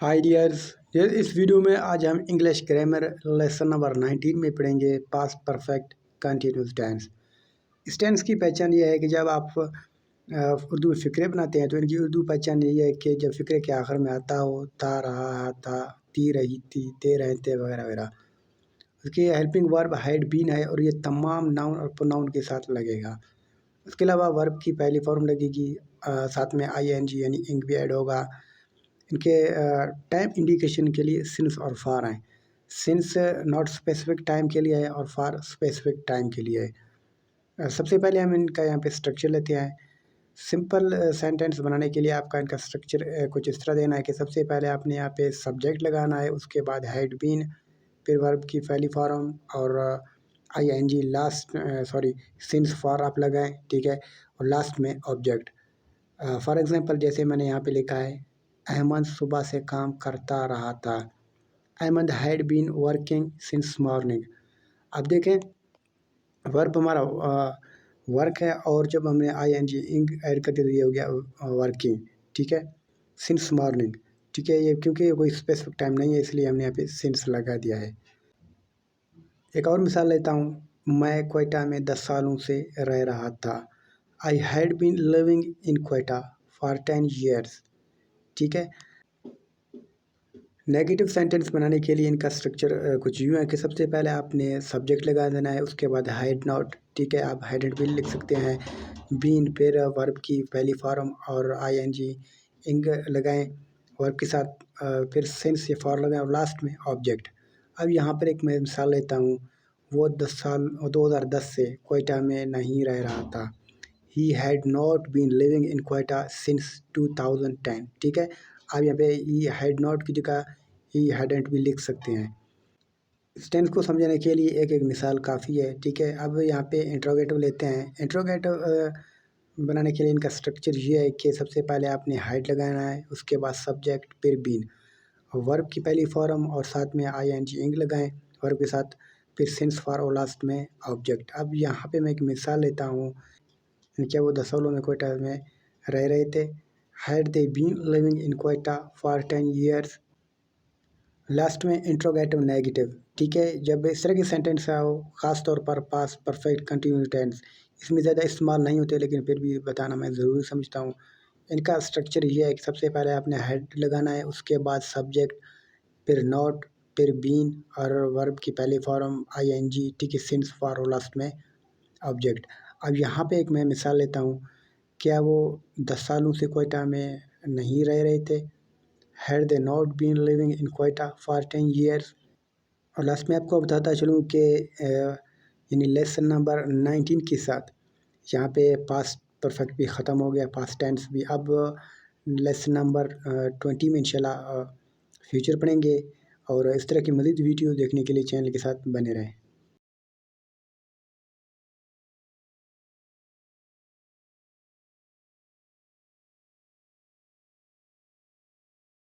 हाय dears. इस video में आज हम इंग्लिश ग्रामर लेसन नंबर 19 में पढ़ेंगे पास्ट परफेक्ट कंटिन्यूस टेंस। इस टेंस की पहचान ये है कि जब आप उर्दू में फ़िक्रे बनाते हैं तो इनकी उर्दू पहचान ये है कि जब फ़िक्रे के आखिर में आता हो था, रहा था, ती, रही थी, ते, रहे थे वगैरह वगैरह। उसकी हेल्पिंग वर्ब हैड बीन है और ये तमाम नाउन और प्रोनाउन के साथ लगेगा। उसके अलावा वर्ब की पहली फॉर्म लगेगी, साथ में ING यानी इंग भी ऐड होगा। इनके टाइम इंडिकेशन के लिए सिंस और फार हैं। सिंस नॉट स्पेसिफिक टाइम के लिए है और फार स्पेसिफिक टाइम के लिए है। सबसे पहले हम इनका यहाँ पे स्ट्रक्चर लेते हैं। सिंपल सेंटेंस बनाने के लिए आपका इनका स्ट्रक्चर कुछ इस तरह देना है कि सबसे पहले आपने यहाँ पे सब्जेक्ट लगाना है, उसके बाद हैड बीन, फिर वर्ब की पहली फॉर्म और ING लास्ट, सिंस फार आप लगाएं, ठीक है, और लास्ट में ऑब्जेक्ट। फॉर एग्जांपल जैसे मैंने यहाँ पे लिखा है, अहमद सुबह से काम करता रहा था। Ahmed had been working since morning. अब देखें, वर्ब हमारा वर्क है और जब हमने ING इंग ऐड कर दिया तो ये हो गया वर्किंग, ठीक है, सिंस मॉर्निंग, ठीक है। ये क्योंकि ये कोई स्पेसिफिक टाइम नहीं है इसलिए हमने यहाँ पे सिंस लगा दिया है। एक और मिसाल लेता हूँ, मैं क्वेटा में 10 सालों से रह रहा था। I had been living in Quetta for 10 years, ठीक है। नेगेटिव सेंटेंस बनाने के लिए इनका स्ट्रक्चर कुछ यूँ है कि सबसे पहले आपने सब्जेक्ट लगा देना है, उसके बाद हैड नॉट, ठीक है, आप हैड बीन लिख सकते हैं। बीन, फिर वर्ब की पहली फॉर्म और ING इंग लगाएं वर्ब के साथ, फिर सिंस ये फॉर लगाएं और लास्ट में ऑब्जेक्ट। अब यहाँ पर एक मैं मिसाल लेता हूँ, वो 2010 से क्वेटा में नहीं रह रहा था। He had not been living in Quetta since 2010, ठीक है। आप यहाँ पे ही हैड नॉट की जगह ही हैडंट भी लिख सकते हैं। इस टेंस को समझने के लिए एक एक मिसाल काफ़ी है, ठीक है। अब यहाँ पे इंट्रोगेटिव लेते हैं। इंट्रोगेटिव बनाने के लिए इनका स्ट्रक्चर ये है कि सबसे पहले आपने हैड लगाना है, उसके बाद सब्जेक्ट, फिर बीन, वर्ब की पहली फॉर्म और साथ में ING इंग लगाएं वर्ब के साथ, फिर सिंस फॉर और लास्ट में ऑब्जेक्ट। अब यहाँ पे मैं एक मिसाल लेता हूँ, क्या वो 10 सालों में क्वेटा में रह रहे थे। Had they been living in Quetta for 10 years। Last में इंट्रोगेटिव नेगेटिव, ठीक है। जब इस तरह की सेंटेंस आओ, ख़ास तौर पर पास्ट परफेक्ट कंटिन्यूस टेंस, इसमें ज़्यादा इस्तेमाल नहीं होते लेकिन फिर भी बताना मैं ज़रूरी समझता हूँ। इनका स्ट्रक्चर ये है कि सबसे पहले आपने हेड लगाना है, उसके बाद सब्जेक्ट, फिर नॉट, फिर बीन और वर्ब की पहली फॉर्म ING, ठीक है, सिंस फॉर और लास्ट में ऑब्जेक्ट। अब यहाँ पे एक मैं मिसाल लेता हूँ, क्या वो 10 सालों से क्वेटा में नहीं रह रहे थे। Had they not been living in Quetta for 10 years। और लास्ट में आपको बताता चलूँ कि यानी लेसन नंबर 19 के साथ यहाँ पे पास्ट परफेक्ट भी ख़त्म हो गया, पास्ट टेंस भी। अब लेसन नंबर 20 में इंशाल्लाह फ्यूचर पढ़ेंगे। और इस तरह की मज़ीद वीडियो देखने के लिए चैनल के साथ बने रहें।